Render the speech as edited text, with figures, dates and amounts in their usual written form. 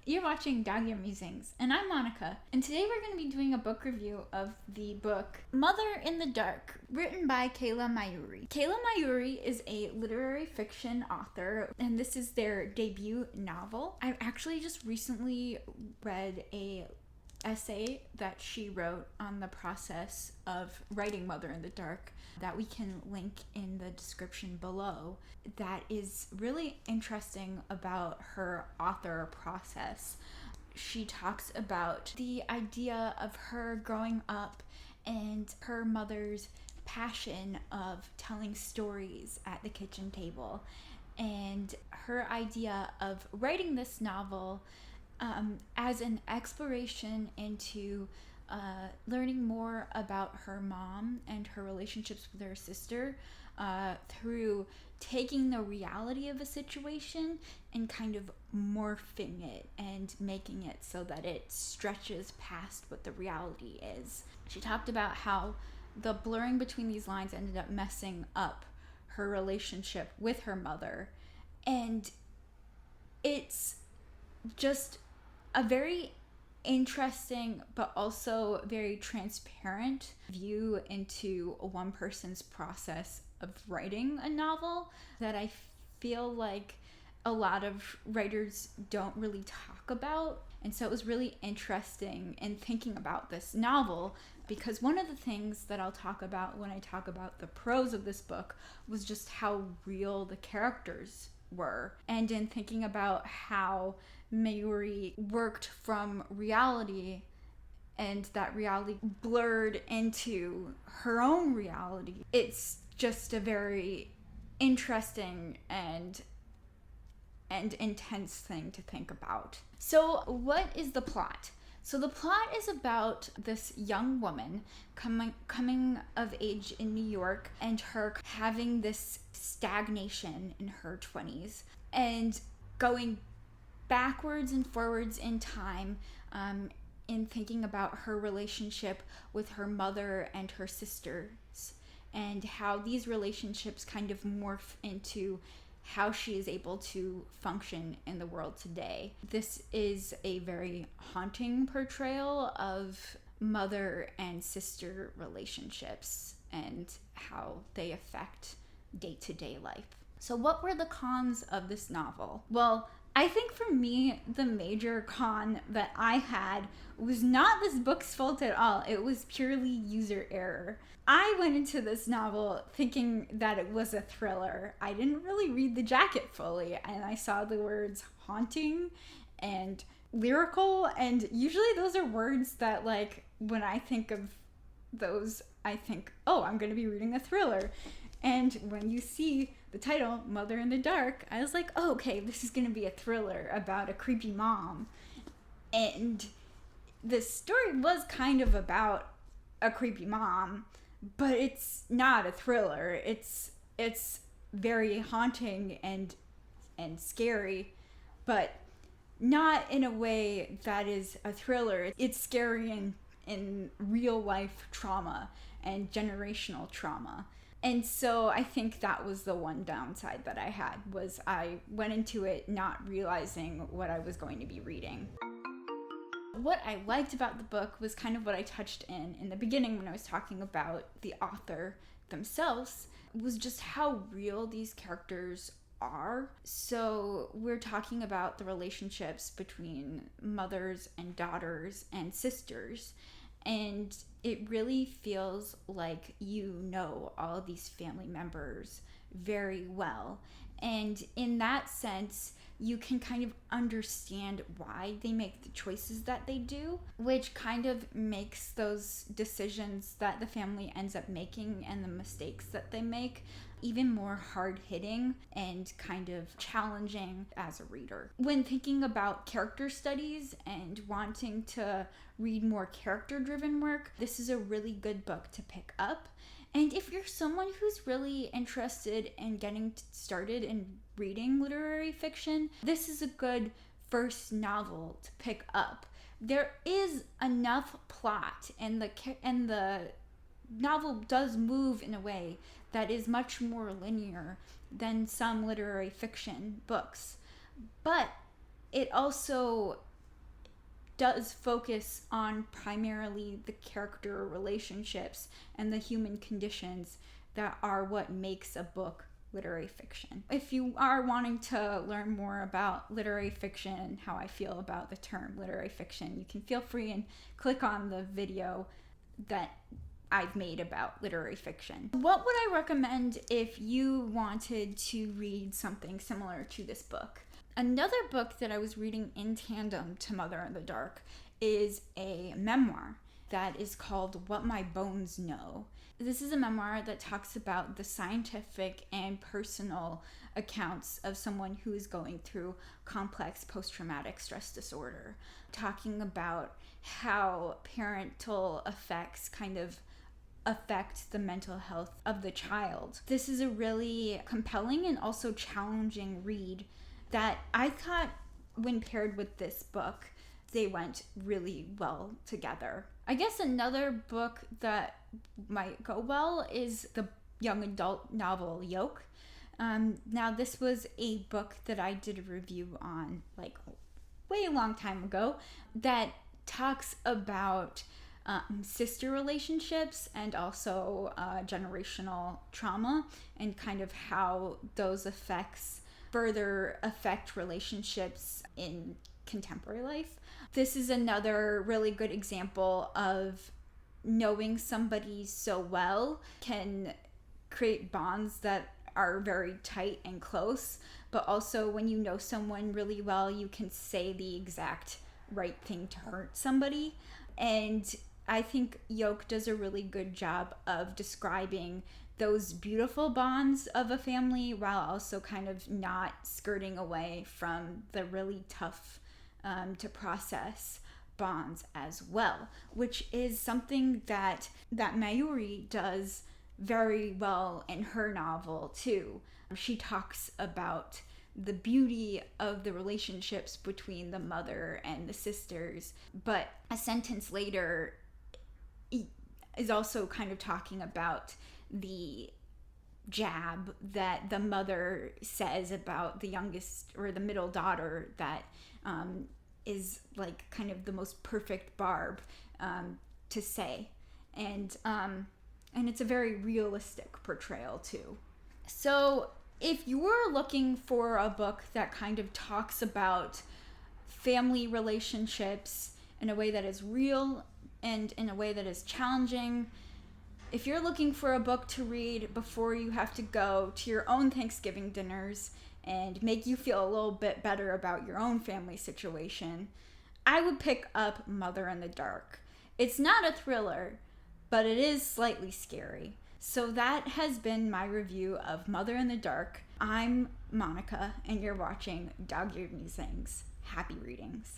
You're watching Dog Ear Musings, and I'm Monika, and today we're going to be doing a book review of the book Mother in the Dark, written by Kayla Maiuri. Kayla Maiuri is a literary fiction author, and this is their debut novel. I actually just recently read a essay that she wrote on the process of writing Mother in the Dark that we can link in the description below, that is really interesting about her author process. She talks about the idea of her growing up and her mother's passion of telling stories at the kitchen table, and her idea of writing this novel as an exploration into learning more about her mom and her relationships with her sister through taking the reality of a situation and kind of morphing it and making it so that it stretches past what the reality is. She talked about how the blurring between these lines ended up messing up her relationship with her mother, and it's just a very interesting but also very transparent view into one person's process of writing a novel that I feel like a lot of writers don't really talk about. And so it was really interesting in thinking about this novel, because one of the things that I'll talk about when I talk about the prose of this book was just how real the characters were, and in thinking about how Maiuri worked from reality, and that reality blurred into her own reality. It's just a very interesting and intense thing to think about. So what is the plot? So the plot is about this young woman coming of age in New York, and her having this stagnation in her 20s and going backwards and forwards in time, in thinking about her relationship with her mother and her sisters, and how these relationships kind of morph into how she is able to function in the world today. This is a very haunting portrayal of mother and sister relationships and how they affect day-to-day life. So what were the cons of this novel? Well, I think for me, the major con that I had was not this book's fault at all. It was purely user error. I went into this novel thinking that it was a thriller. I didn't really read the jacket fully, and I saw the words haunting and lyrical, and usually those are words that, like, when I think of those, I think, oh, I'm going to be reading a thriller. And when you see the title, Mother in the Dark, I was like, oh, okay, this is going to be a thriller about a creepy mom. And the story was kind of about a creepy mom, but it's not a thriller. It's very haunting and scary, but not in a way that is a thriller. It's scary in real life trauma and generational trauma. And so I think that was the one downside that I had, was I went into it not realizing what I was going to be reading. What I liked about the book was kind of what I touched in the beginning when I was talking about the author themselves, was just how real these characters are. So we're talking about the relationships between mothers and daughters and sisters, and it really feels like you know all of these family members very well. And in that sense, you can kind of understand why they make the choices that they do, which kind of makes those decisions that the family ends up making and the mistakes that they make even more hard-hitting and kind of challenging as a reader. When thinking about character studies and wanting to read more character-driven work, this is a really good book to pick up. And if you're someone who's really interested in getting started in reading literary fiction, this is a good first novel to pick up, there is enough plot, and the novel does move in a way that is much more linear than some literary fiction books. But it also does focus on primarily the character relationships and the human conditions that are what makes a book literary fiction. If you are wanting to learn more about literary fiction and how I feel about the term literary fiction, you can feel free and click on the video that I've made about literary fiction. What would I recommend if you wanted to read something similar to this book? Another book that I was reading in tandem to Mother in the Dark is a memoir that is called What My Bones Know. This is a memoir that talks about the scientific and personal accounts of someone who is going through complex post-traumatic stress disorder, talking about how parental effects kind of affect the mental health of the child. This is a really compelling and also challenging read that I thought, when paired with this book, they went really well together. I guess another book that might go well is the young adult novel Yolk. Now, this was a book that I did a review on like way a long time ago that talks about sister relationships and also generational trauma, and kind of how those effects further affect relationships in contemporary life. This is another really good example of knowing somebody so well can create bonds that are very tight and close, but also when you know someone really well, you can say the exact right thing to hurt somebody. And I think Yolk does a really good job of describing those beautiful bonds of a family while also kind of not skirting away from the really tough to process bonds as well, which is something that Maiuri does very well in her novel too. She talks about the beauty of the relationships between the mother and the sisters, but a sentence later is also kind of talking about the jab that the mother says about the youngest or the middle daughter that is like kind of the most perfect barb to say, and it's a very realistic portrayal too. So if you're looking for a book that kind of talks about family relationships in a way that is real and in a way that is challenging, if you're looking for a book to read before you have to go to your own Thanksgiving dinners and make you feel a little bit better about your own family situation, I would pick up Mother in the Dark. It's not a thriller, but it is slightly scary. So that has been my review of Mother in the Dark. I'm Monika, and you're watching Dog-Eared Musings. Happy readings.